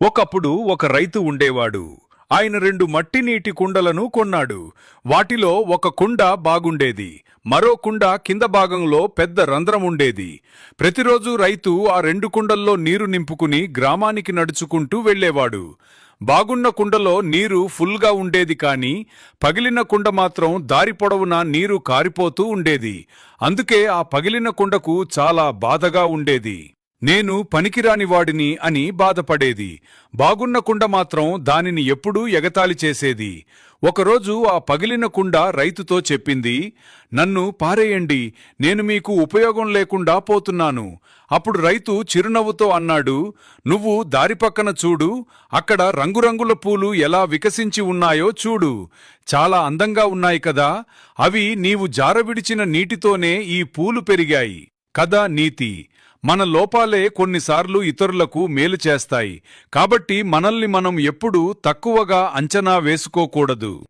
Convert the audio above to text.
ఒకప్పుడు ఒక రైతు ఉండేవాడు. ఆయన 2 మట్టి నీటి కుండలను కొన్నాడు. వాటిలో ఒక కుండ బాగుండేది. మరో కుండ కింద భాగంలో పెద్ద రంధ్రం ఉండేది. ప్రతిరోజు రైతు ఆ 2 కుండల్లో నీరు నింపుకుని గ్రామానికి నడుచుకుంటూ వెళ్ళేవాడు. బాగున్న కుండలో నీరు ఫుల్గా ఉండేది, కాని పగిలిన కుండ మాత్రం దారి పొడవునా నీరు కారిపోతూ ఉండేది. అందుకే ఆ పగిలిన కుండకు చాలా బాధగా ఉండేది. నేను పనికిరానివాడిని అని బాధపడేది. బాగున్న కుండ మాత్రం దానిని ఎప్పుడూ ఎగతాళి చేసేది. ఒకరోజు ఆ పగిలిన కుండ రైతుతో చెప్పింది, "నన్ను పారేయండి, నేను మీకు ఉపయోగం లేకుండా పోతున్నాను." అప్పుడు రైతు చిరునవ్వుతో అన్నాడు, "నువ్వు దారి పక్కన చూడు, అక్కడ రంగురంగుల పూలు ఎలా వికసించి ఉన్నాయో చూడు. చాలా అందంగా ఉన్నాయి కదా, అవి నీవు జారవిడిచిన నీటితోనే ఈ పూలు పెరిగాయి." కదా నీతి. మన లోపాలే కొన్నిసార్లు ఇతరులకు మేలు చేస్తాయి. కాబట్టి మనల్ని మనం ఎప్పుడూ తక్కువగా అంచనా వేసుకోకూడదు.